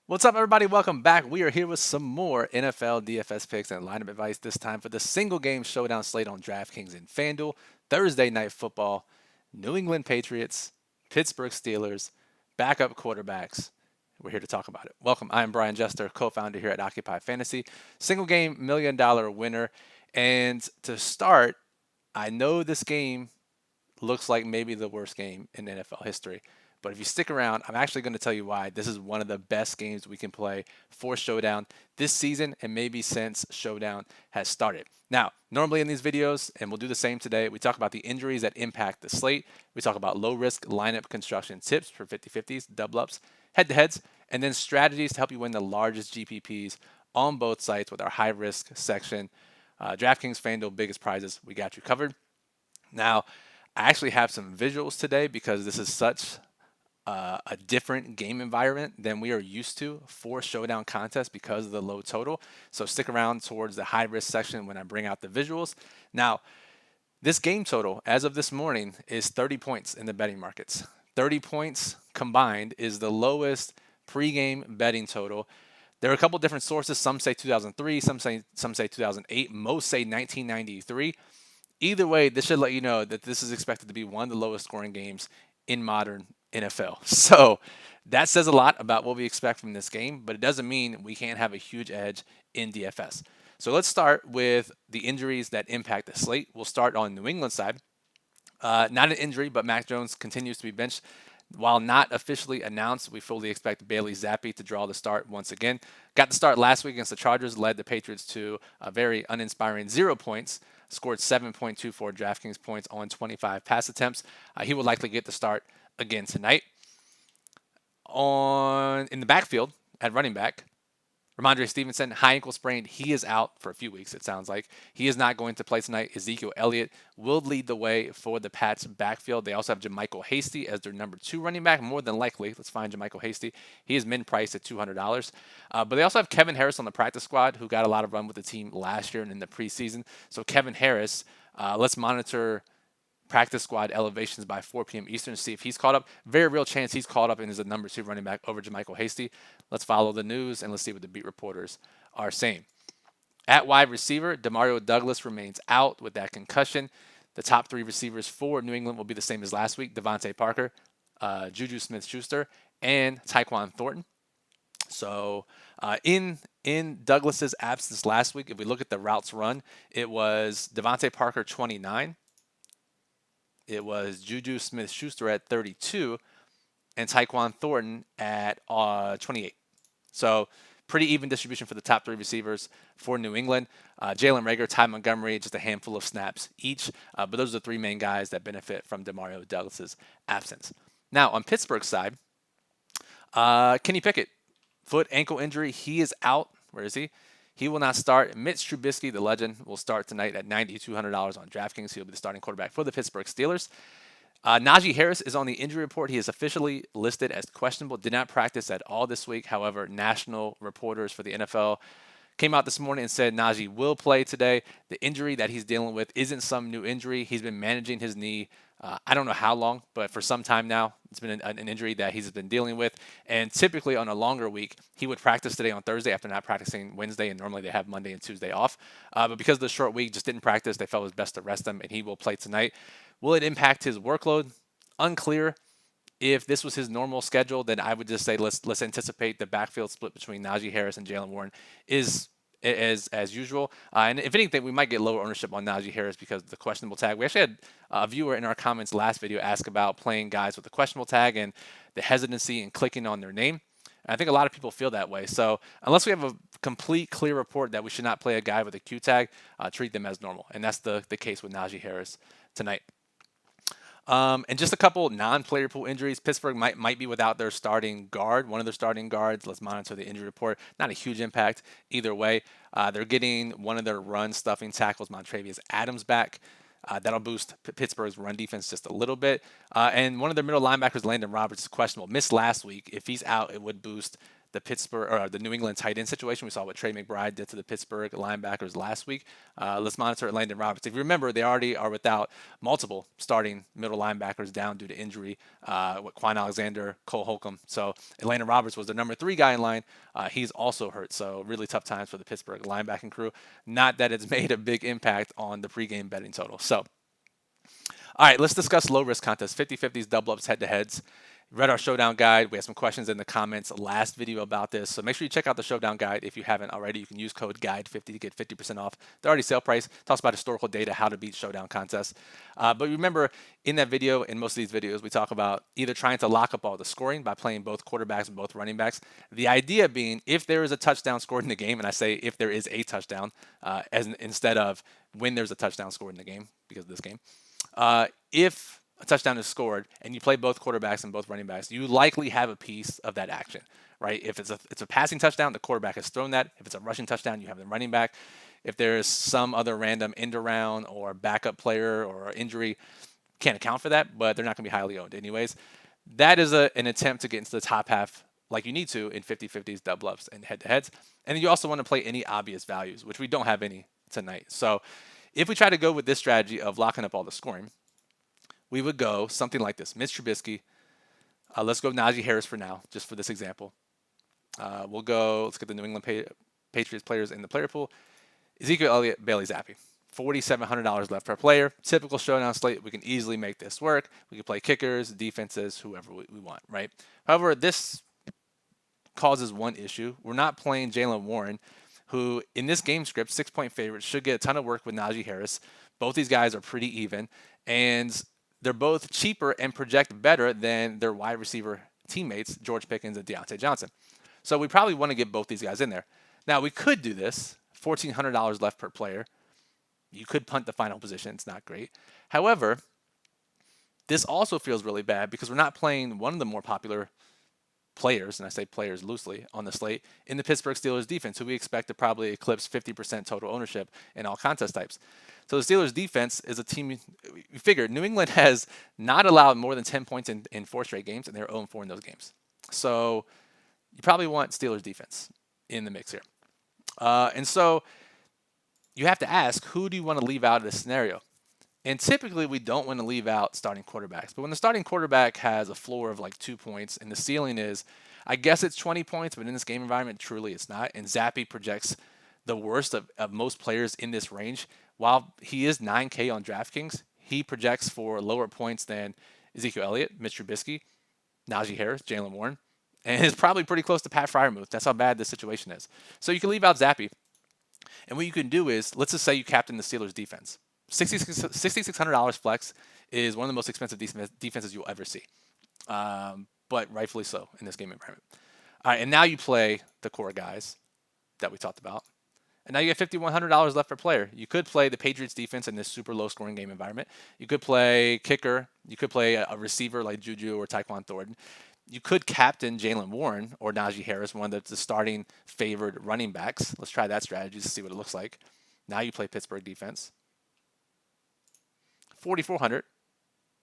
What's up, everybody? Welcome back. We are here with some more NFL DFS picks and lineup advice, this time for the single game showdown slate on DraftKings and FanDuel. Thursday night football, New England Patriots, Pittsburgh Steelers, backup quarterbacks. We're here to talk about it. Welcome. I'm Brian Jester, co founder here at Occupy Fantasy, single game $1 million winner. And to start, I know this game looks like maybe the worst game in NFL history. But if you stick around, I'm actually going to tell you why this is one of the best games we can play for Showdown this season and maybe since Showdown has started. Now, normally in these videos, and we'll do the same today, we talk about the injuries that impact the slate. We talk about low risk lineup construction tips for 50-50s, double ups, head to heads, and then strategies to help you win the largest GPPs on both sites with our high risk section. DraftKings, FanDuel, biggest prizes. We got you covered. Now, I actually have some visuals today because this is such a different game environment than we are used to for showdown contests because of the low total. So stick around towards the high risk section when I bring out the visuals. Now, this game total as of this morning is 30 points in the betting markets. 30 points combined is the lowest pregame betting total. There are a couple different sources. Some say 2003, some say 2008, most say 1993. Either way, this should let you know that this is expected to be one of the lowest scoring games in modern NFL. So that says a lot about what we expect from this game, but it doesn't mean we can't have a huge edge in DFS. So let's start with the injuries that impact the slate. We'll start on New England side. Not an injury, but Mac Jones continues to be benched. While not officially announced, we fully expect Bailey Zappi to draw the start once again. Got the start last week against the Chargers, led the Patriots to a very uninspiring 0 points, scored 7.24 DraftKings points on 25 pass attempts. He will likely get the start again tonight. In the backfield at running back, Ramondre Stevenson, high ankle sprain. He is out for a few weeks, it sounds like. He is not going to play tonight. Ezekiel Elliott will lead the way for the Pats backfield. They also have JaMychal Hasty as their number 2 running back, more than likely. Let's find JaMychal Hasty. He is min-priced at $200. But they also have Kevin Harris on the practice squad, who got a lot of run with the team last year and in the preseason. So Kevin Harris, let's monitor practice squad elevations by 4 p.m. Eastern to see if he's caught up. Very real chance he's caught up and is a number 2 running back over JaMychal Hasty. Let's follow the news and let's see what the beat reporters are saying. At wide receiver, Demario Douglas remains out with that concussion. The top 3 receivers for New England will be the same as last week: Devontae Parker, Juju Smith-Schuster, and Tyquan Thornton. So in Douglas's absence last week, if we look at the routes run, it was Devontae Parker 29. It was Juju Smith-Schuster at 32 and Tyquan Thornton at 28. So pretty even distribution for the top 3 receivers for New England. Jalen Reagor, Ty Montgomery, just a handful of snaps each. But those are the 3 main guys that benefit from Demario Douglas's absence. Now, on Pittsburgh's side, Kenny Pickett, foot ankle injury. He is out. Where is he? He will not start. Mitch Trubisky, the legend, will start tonight at $9,200 on DraftKings. He'll be the starting quarterback for the Pittsburgh Steelers. Najee Harris is on the injury report. He is officially listed as questionable. Did not practice at all this week. However, national reporters for the NFL came out this morning and said Najee will play today. The injury that he's dealing with isn't some new injury. He's been managing his knee. I don't know how long, but for some time now, it's been an injury that he's been dealing with. And typically on a longer week, he would practice today on Thursday after not practicing Wednesday, and normally they have Monday and Tuesday off. But because of the short week, just didn't practice. They felt it was best to rest him, and he will play tonight. Will it impact his workload? Unclear. If this was his normal schedule, then I would just say let's anticipate the backfield split between Najee Harris and Jalen Warren is as usual. And if anything, we might get lower ownership on Najee Harris because of the questionable tag. We actually had a viewer in our comments last video ask about playing guys with the questionable tag and the hesitancy in clicking on their name. And I think a lot of people feel that way. So unless we have a complete, clear report that we should not play a guy with a Q tag, treat them as normal. And that's the case with Najee Harris tonight. And just a couple non-player pool injuries. Pittsburgh might be without their starting guard, one of their starting guards. Let's monitor the injury report. Not a huge impact either way. They're getting one of their run-stuffing tackles, Montravius Adams, back. That'll boost Pittsburgh's run defense just a little bit. And one of their middle linebackers, Landon Roberts, is questionable. Missed last week. If he's out, it would boost the Pittsburgh or the New England tight end situation we saw what Trey McBride did to the Pittsburgh linebackers last week. Let's monitor Landon Roberts. If you remember, they already are without multiple starting middle linebackers down due to injury. Quan Alexander, Cole Holcomb. So Landon Roberts was the number 3 guy in line. He's also hurt. So really tough times for the Pittsburgh linebacking crew. Not that it's made a big impact on the pregame betting total. So, all right, let's discuss low-risk contests, 50-50s, double-ups, head-to-heads. Read our showdown guide. We have some questions in the comments last video about this. So make sure you check out the showdown guide if you haven't already. You can use code GUIDE50 to get 50% off. They're already sale price. Talks about historical data, how to beat showdown contests. But remember, in that video, in most of these videos, we talk about either trying to lock up all the scoring by playing both quarterbacks and both running backs. The idea being, if there is a touchdown scored in the game, and I say if there is a touchdown, instead of when there's a touchdown scored in the game, because of this game, if a touchdown is scored and you play both quarterbacks and both running backs, you likely have a piece of that action, right? If it's a passing touchdown, the quarterback has thrown that. If it's a rushing touchdown, you have the running back. If there's some other random end around or backup player or injury, can't account for that, but they're not going to be highly owned anyways. That is an attempt to get into the top half like you need to in 50-50s, double-ups, and head-to-heads. And then you also want to play any obvious values, which we don't have any tonight. So if we try to go with this strategy of locking up all the scoring, we would go something like this. Mitch Trubisky. Let's go Najee Harris for now, just for this example. Let's get the New England Patriots players in the player pool. Ezekiel Elliott, Bailey Zappi. $4,700 left per player. Typical showdown slate. We can easily make this work. We can play kickers, defenses, whoever we want, right? However, this causes one issue. We're not playing Jaylen Warren, who in this game script, 6-point favorite, should get a ton of work with Najee Harris. Both these guys are pretty even, and they're both cheaper and project better than their wide receiver teammates, George Pickens and Deontay Johnson. So we probably want to get both these guys in there. Now, we could do this, $1,400 left per player. You could punt the final position. It's not great. However, this also feels really bad because we're not playing one of the more popular players, and I say players loosely, on the slate in the Pittsburgh Steelers defense, who we expect to probably eclipse 50% total ownership in all contest types. So the Steelers defense is a team, you figure, New England has not allowed more than 10 points in 4 straight games, and they're 0-4 in those games. So you probably want Steelers defense in the mix here. And so you have to ask, who do you want to leave out of this scenario? And typically, we don't want to leave out starting quarterbacks. But when the starting quarterback has a floor of like 2 points and the ceiling is, I guess it's 20 points, but in this game environment, truly it's not. And Zappi projects the worst of most players in this range. While he is 9K on DraftKings, he projects for lower points than Ezekiel Elliott, Mitch Trubisky, Najee Harris, Jaylen Warren, and is probably pretty close to Pat Freiermuth. That's how bad this situation is. So you can leave out Zappi. And what you can do is, let's just say you captain the Steelers defense. $6,600 flex is one of the most expensive defenses you'll ever see, but rightfully so in this game environment. All right, and now you play the core guys that we talked about, and now you get $5,100 left per player. You could play the Patriots defense in this super low-scoring game environment. You could play kicker. You could play a receiver like Juju or Tyquan Thornton. You could captain Jaylen Warren or Najee Harris, one of the starting favored running backs. Let's try that strategy to see what it looks like. Now you play Pittsburgh defense. $4,400.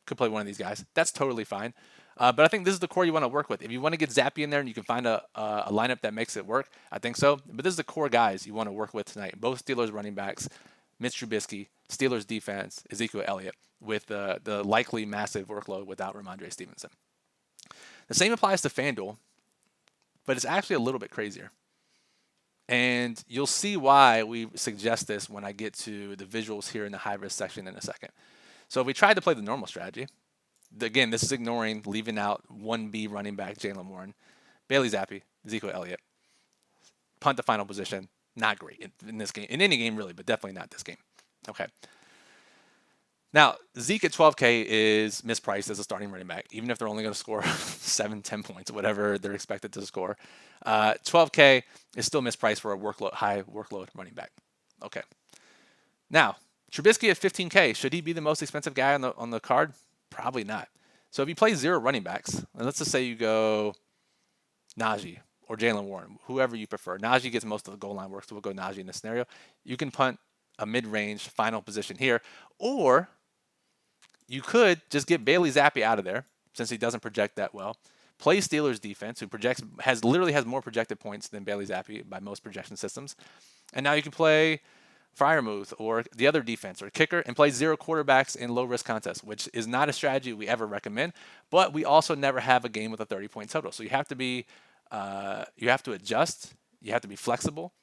Could play one of these guys. That's totally fine. But I think this is the core you want to work with. If you want to get Zappi in there and you can find a lineup that makes it work, I think so. But this is the core guys you want to work with tonight. Both Steelers running backs, Mitch Trubisky, Steelers defense, Ezekiel Elliott, with the likely massive workload without Ramondre Stevenson. The same applies to FanDuel, but it's actually a little bit crazier. And you'll see why we suggest this when I get to the visuals here in the high-risk section in a second. So if we tried to play the normal strategy, again, this is ignoring, leaving out 1B running back Jaylen Warren, Bailey Zappi, Ezekiel Elliott, punt the final position, not great in this game, in any game really, but definitely not this game. Okay. Now, Zeke at 12K is mispriced as a starting running back, even if they're only going to score 7, 10 points, whatever they're expected to score. 12K is still mispriced for a high workload running back. Okay. Now, Trubisky at 15K, should he be the most expensive guy on the card? Probably not. So if you play 0 running backs, and let's just say you go Najee or Jaylen Warren, whoever you prefer. Najee gets most of the goal line work, so we'll go Najee in this scenario. You can punt a mid-range final position here, or you could just get Bailey Zappi out of there since he doesn't project that well. play Steelers defense, who literally has more projected points than Bailey Zappi by most projection systems. And now you can play Freiermuth or the other defense or kicker and play 0 quarterbacks in low risk contests, which is not a strategy we ever recommend. But we also never have a game with a 30-point total. So you have to adjust, you have to be flexible,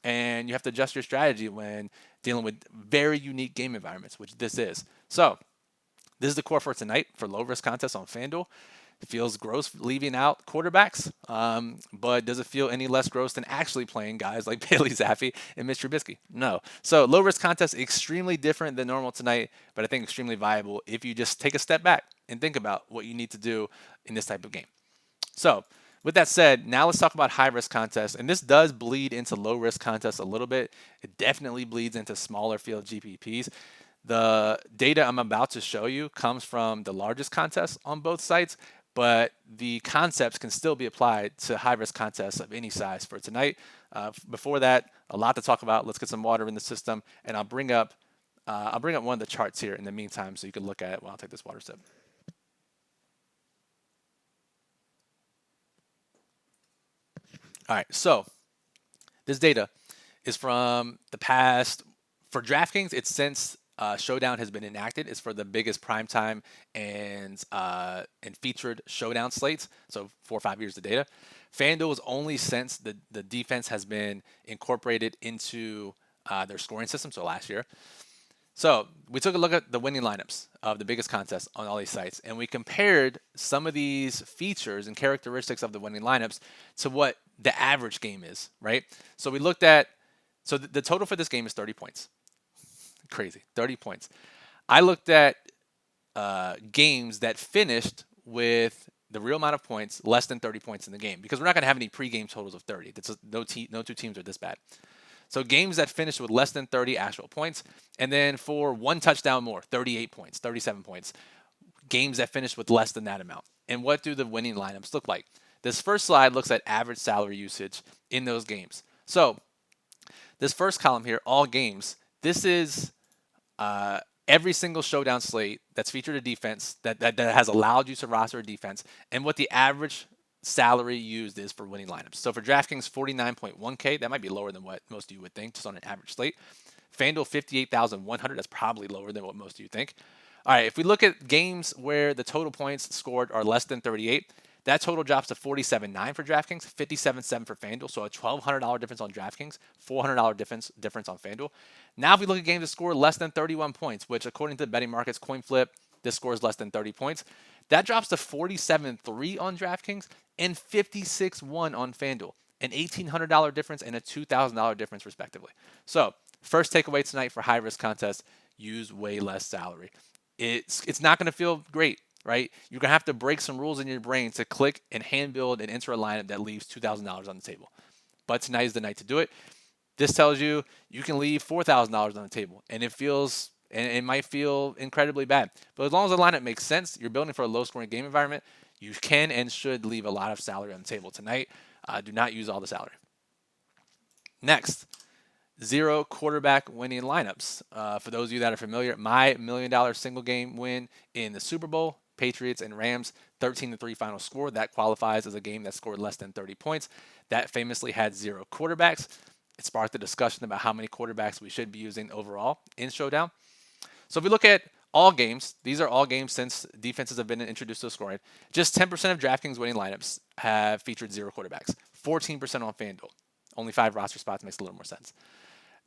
and you have to adjust your strategy when dealing with very unique game environments, which this is. So this is the core for tonight for low risk contests on FanDuel. It feels gross leaving out quarterbacks, but does it feel any less gross than actually playing guys like Bailey Zappi and Mitch Trubisky? No. So low risk contest, extremely different than normal tonight, but I think extremely viable if you just take a step back and think about what you need to do in this type of game. So with that said, now let's talk about high risk contests, and this does bleed into low risk contests a little bit. It definitely bleeds into smaller field GPPs. The data I'm about to show you comes from the largest contests on both sites, but the concepts can still be applied to high-risk contests of any size for tonight. Before that, a lot to talk about. Let's get some water in the system, and I'll bring up one of the charts here in the meantime so you can look at it while I take this water sip. All right, so this data is from the past. For DraftKings, it's since Showdown has been enacted. It's for the biggest primetime and featured Showdown slates, so 4 or 5 years of data. FanDuel is only since the defense has been incorporated into their scoring system, so last year. So we took a look at the winning lineups of the biggest contests on all these sites, and we compared some of these features and characteristics of the winning lineups to what the average game is, right? So we looked at, so the total for this game is 30 points. Crazy, 30 points. I looked at games that finished with the real amount of points less than 30 points in the game, because we're not going to have any pregame totals of 30. No two teams are this bad. So games that finished with less than 30 actual points, and then for one touchdown more, 38 points, 37 points. Games that finished with less than that amount. And what do the winning lineups look like? This first slide looks at average salary usage in those games. So this first column here, all games, this is every single Showdown slate that's featured a defense that has allowed you to roster a defense, and what the average salary used is for winning lineups. So for DraftKings, 49.1K, that might be lower than what most of you would think, just on an average slate. FanDuel, 58,100, that's probably lower than what most of you think. All right, if we look at games where the total points scored are less than 38, that total drops to 47.9 for DraftKings, 57.7 for FanDuel, so a $1,200 difference on DraftKings, $400 difference on FanDuel. Now, if we look at games that score less than 31 points, which according to the betting markets coin flip, this scores less than 30 points, that drops to 47.3 on DraftKings and 56.1 on FanDuel, an $1,800 difference and a $2,000 difference respectively. So, first takeaway tonight for high-risk contests, use way less salary. It's not going to feel great, right? You're going to have to break some rules in your brain to click and hand build and enter a lineup that leaves $2,000 on the table. But tonight is the night to do it. This tells you you can leave $4,000 on the table, and it might feel incredibly bad. But as long as the lineup makes sense, you're building for a low-scoring game environment, you can and should leave a lot of salary on the table tonight. Do not use all the salary. Next, 0 quarterback winning lineups. For those of you that are familiar, my $1 million single game win in the Super Bowl, Patriots and Rams, 13-3 final score. That qualifies as a game that scored less than 30 points. That famously had 0 quarterbacks. It sparked a discussion about how many quarterbacks we should be using overall in Showdown. So if we look at all games, these are all games since defenses have been introduced to scoring. Just 10% of DraftKings winning lineups have featured 0 quarterbacks. 14% on FanDuel. Only 5 roster spots, makes a little more sense.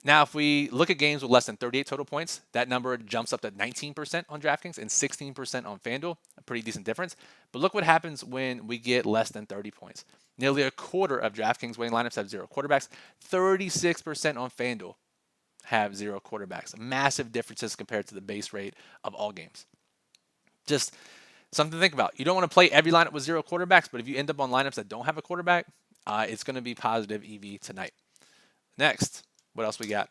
Now, if we look at games with less than 38 total points, that number jumps up to 19% on DraftKings and 16% on FanDuel, a pretty decent difference. But look what happens when we get less than 30 points. Nearly a quarter of DraftKings winning lineups have 0 quarterbacks. 36% on FanDuel have 0 quarterbacks. Massive differences compared to the base rate of all games. Just something to think about. You don't want to play every lineup with 0 quarterbacks, but if you end up on lineups that don't have a quarterback, it's going to be positive EV tonight. Next, what else we got?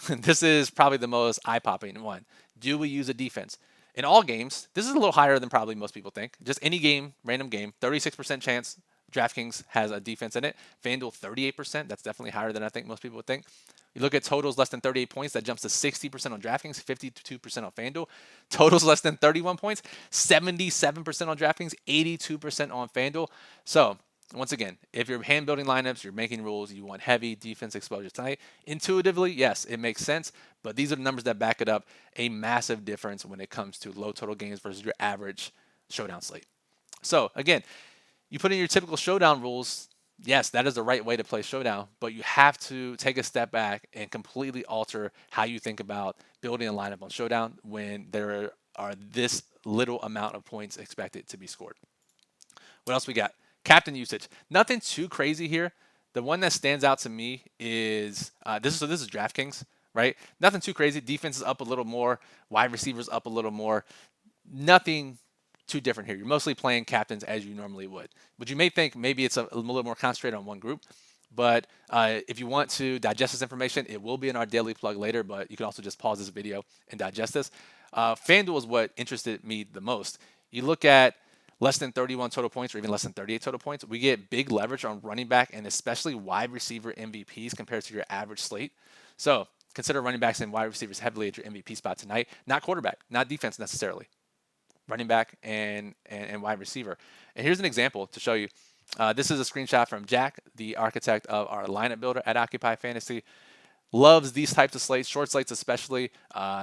This is probably the most eye-popping one. Do we use a defense? In all games, this is a little higher than probably most people think. Just any game, random game, 36% chance DraftKings has a defense in it. FanDuel 38%. That's definitely higher than I think most people would think. You look at totals less than 38 points, that jumps to 60% on DraftKings, 52% on FanDuel. Totals less than 31 points, 77% on DraftKings, 82% on FanDuel. So, once again, if you're hand building lineups, you're making rules, you want heavy defense exposure tonight, intuitively, yes, it makes sense, but these are the numbers that back it up. A massive difference when it comes to low total games versus your average showdown slate. So, again, you put in your typical showdown rules. Yes, that is the right way to play showdown, but you have to take a step back and completely alter how you think about building a lineup on showdown when there are this little amount of points expected to be scored. What else we got? Captain usage. Nothing too crazy here. The one that stands out to me is this is DraftKings, right? Nothing too crazy. Defense is up a little more. Wide receivers up a little more. Nothing too different here. You're mostly playing captains as you normally would. But you may think maybe it's a little more concentrated on one group. But if you want to digest this information, it will be in our daily plug later, but you can also just pause this video and digest this. FanDuel is what interested me the most. You look at less than 31 total points or even less than 38 total points, we get big leverage on running back and especially wide receiver MVPs compared to your average slate. So consider running backs and wide receivers heavily at your MVP spot tonight. Not quarterback, not defense necessarily. Running back and wide receiver. And here's an example to show you. This is a screenshot from Jack, the architect of our lineup builder at Occupy Fantasy. Loves these types of slates, short slates especially,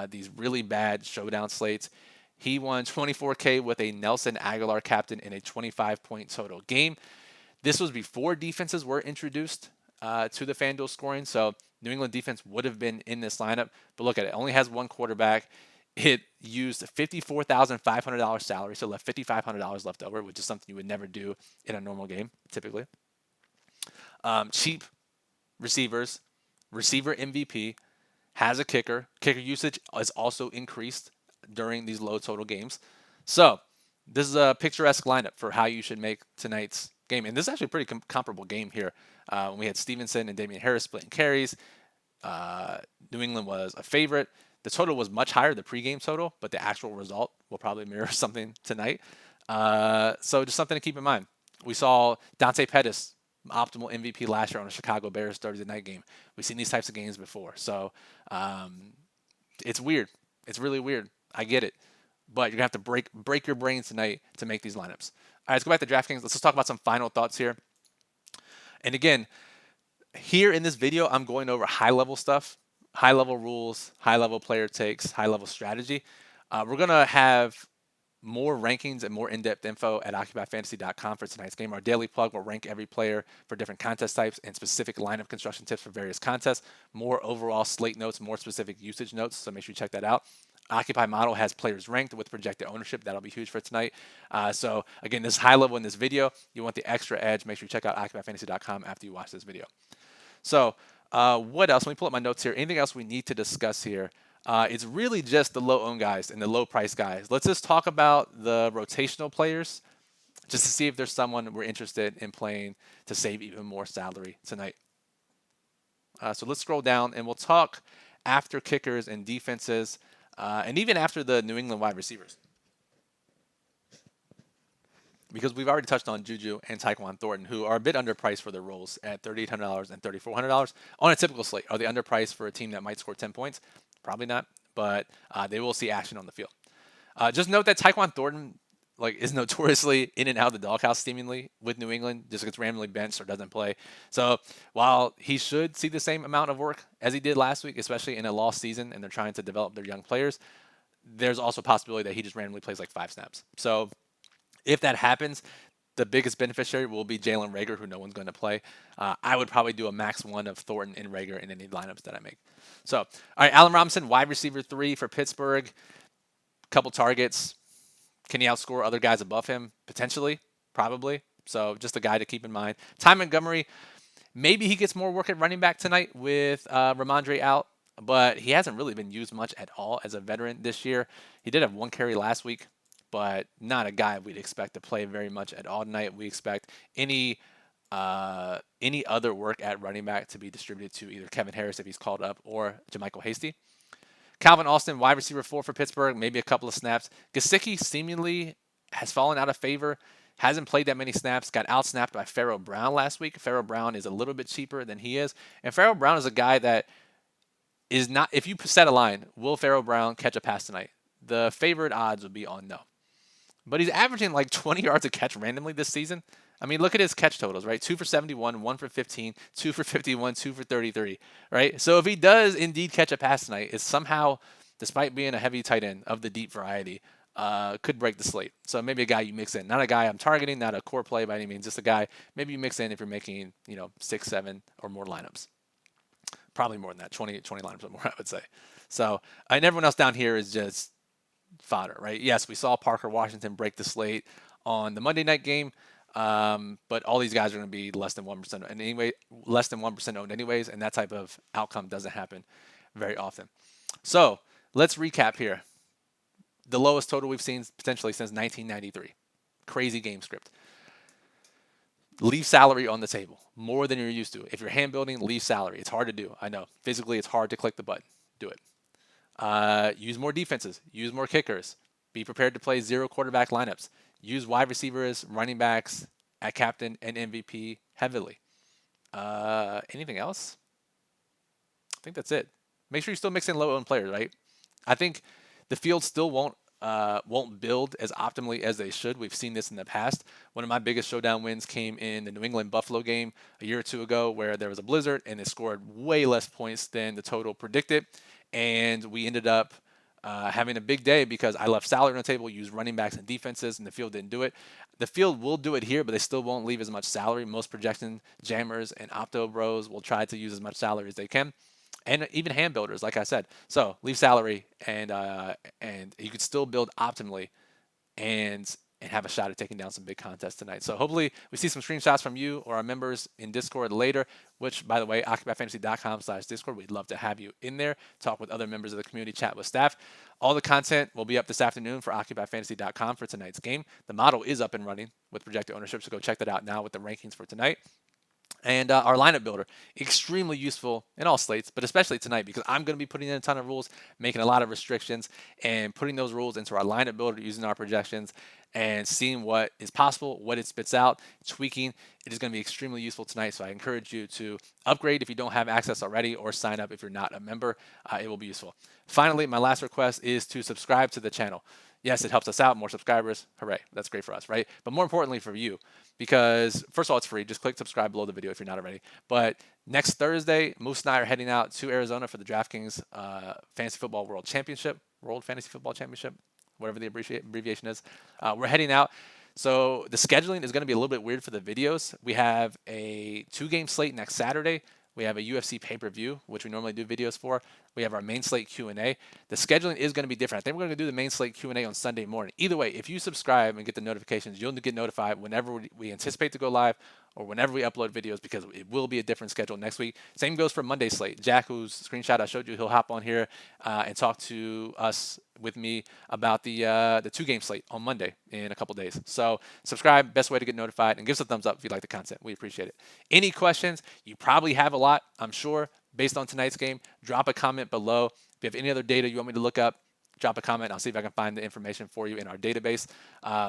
these really bad showdown slates. He won $24K with a Nelson Aguilar captain in a 25-point total game. This was before defenses were introduced to the FanDuel scoring, so New England defense would have been in this lineup. But look at it, only has one quarterback. It used $54,500 salary, so left $5,500 left over, which is something you would never do in a normal game, typically. Cheap receivers, receiver MVP, has a kicker. Kicker usage is also increased during these low total games. So this is a picturesque lineup for how you should make tonight's game. And this is actually a pretty comparable game here. When we had Stevenson and Damian Harris splitting carries, New England was a favorite. The total was much higher, the pregame total, but the actual result will probably mirror something tonight. So just something to keep in mind. We saw Dante Pettis, optimal MVP last year on a Chicago Bears Thursday night game. We've seen these types of games before. So it's weird. It's really weird. I get it. But you're going to have to break your brain tonight to make these lineups. All right, let's go back to DraftKings. Let's just talk about some final thoughts here. And again, here in this video, I'm going over high-level stuff, high-level rules, high-level player takes, high-level strategy. We're going to have more rankings and more in-depth info at OccupyFantasy.com for tonight's game. Our daily plug will rank every player for different contest types and specific lineup construction tips for various contests, more overall slate notes, more specific usage notes, so make sure you check that out. Occupy model has players ranked with projected ownership. That'll be huge for tonight. So again, this is high level in this video. You want the extra edge, make sure you check out OccupyFantasy.com after you watch this video. So what else? Let me pull up my notes here. Anything else we need to discuss here? It's really just the low-owned guys and the low-price guys. Let's just talk about the rotational players just to see if there's someone we're interested in playing to save even more salary tonight. So let's scroll down, and we'll talk after kickers and defenses, and even after the New England wide receivers. Because we've already touched on Juju and Tyquan Thornton, who are a bit underpriced for their roles at $3,800 and $3,400 on a typical slate. Are they underpriced for a team that might score 10 points? Probably not, but they will see action on the field. Just note that Tyquan Thornton is notoriously in and out of the doghouse seemingly with New England, just gets randomly benched or doesn't play. So while he should see the same amount of work as he did last week, especially in a lost season and they're trying to develop their young players, there's also a possibility that he just randomly plays 5 snaps. So if that happens, the biggest beneficiary will be Jalen Reagor, who no one's going to play. I would probably do a max 1 of Thornton and Reagor in any lineups that I make. So, all right, Allen Robinson, wide receiver 3 for Pittsburgh. Couple targets. Can he outscore other guys above him? Potentially, probably. So just a guy to keep in mind. Ty Montgomery, maybe he gets more work at running back tonight with Ramondre out, but he hasn't really been used much at all as a veteran this year. He did have 1 carry last week, but not a guy we'd expect to play very much at all tonight. We expect any other work at running back to be distributed to either Kevin Harris if he's called up or JaMychal Hasty. Calvin Austin, wide receiver 4 for Pittsburgh, maybe a couple of snaps. Gesicki seemingly has fallen out of favor. Hasn't played that many snaps. Got outsnapped by Pharaoh Brown last week. Pharaoh Brown is a little bit cheaper than he is. And Pharaoh Brown is a guy that is not, if you set a line, will Pharaoh Brown catch a pass tonight? The favorite odds would be on no. But he's averaging like 20 yards a catch randomly this season. I mean, look at his catch totals, right? 2 for 71, 1 for 15, 2 for 51, 2 for 33, right? So if he does indeed catch a pass tonight, it's somehow, despite being a heavy tight end of the deep variety, could break the slate. So maybe a guy you mix in. Not a guy I'm targeting, not a core play by any means, just a guy maybe you mix in if you're making, 6, 7, or more lineups. Probably more than that, 20 lineups or more, I would say. So, and everyone else down here is just fodder, right? Yes, we saw Parker Washington break the slate on the Monday night game, but all these guys are going to be less than 1% and anyway, less than 1% owned anyways, and that type of outcome doesn't happen very often. So let's recap here. The lowest total we've seen potentially since 1993. Crazy game script. Leave salary on the table more than you're used to. If you're hand building, leave salary. It's hard to do. I know. Physically, it's hard to click the button. Do it. Use more defenses. Use more kickers. Be prepared to play 0 quarterback lineups. Use wide receivers, running backs at captain and MVP heavily. Anything else? I think that's it. Make sure you still mix in low-owned players, right? I think the field still won't build as optimally as they should. We've seen this in the past. One of my biggest showdown wins came in the New England Buffalo game a year or two ago where there was a blizzard and they scored way less points than the total predicted. And we ended up having a big day because I left salary on the table, used running backs and defenses, and the field didn't do it. The field will do it here, but they still won't leave as much salary. Most projection jammers and opto bros will try to use as much salary as they can. And even hand builders, like I said. So leave salary, and you could still build optimally, and have a shot at taking down some big contests tonight. So hopefully we see some screenshots from you or our members in Discord later, which, by the way, occupyfantasy.com/Discord. We'd love to have you in there, talk with other members of the community, chat with staff. All the content will be up this afternoon for occupyfantasy.com for tonight's game. The model is up and running with projected ownership, so go check that out now with the rankings for tonight. And our lineup builder, extremely useful in all slates, but especially tonight because I'm going to be putting in a ton of rules, making a lot of restrictions, and putting those rules into our lineup builder using our projections and seeing what is possible, what it spits out, tweaking. It is going to be extremely useful tonight, so I encourage you to upgrade if you don't have access already or sign up if you're not a member. It will be useful. Finally, my last request is to subscribe to the channel. Yes, it helps us out. More subscribers. Hooray. That's great for us, right? But more importantly for you, because first of all, it's free. Just click subscribe below the video if you're not already. But next Thursday, Moose and I are heading out to Arizona for the DraftKings Fantasy Football World Championship, World Fantasy Football Championship, whatever the abbreviation is. We're heading out. So the scheduling is going to be a little bit weird for the videos. We have a 2-game slate next Saturday. We have a UFC pay-per-view, which we normally do videos for. We have our main slate Q&A. The scheduling is going to be different. I think we're going to do the main slate Q&A on Sunday morning. Either way, if you subscribe and get the notifications, you'll get notified whenever we anticipate to go live or whenever we upload videos because it will be a different schedule next week. Same goes for Monday slate. Jack, whose screenshot I showed you, he'll hop on here and talk to us with me about the 2-game slate on Monday in a couple days. So subscribe, best way to get notified, and give us a thumbs up if you like the content. We appreciate it. Any questions? You probably have a lot, I'm sure, based on tonight's game. Drop a comment below. If you have any other data you want me to look up, drop a comment. I'll see if I can find the information for you in our database.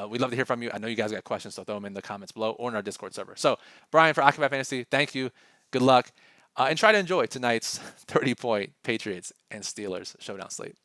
We'd love to hear from you. I know you guys got questions, so throw them in the comments below or in our Discord server. So, Brian for Occupy Fantasy, thank you. Good luck. And try to enjoy tonight's 30-point Patriots and Steelers showdown slate.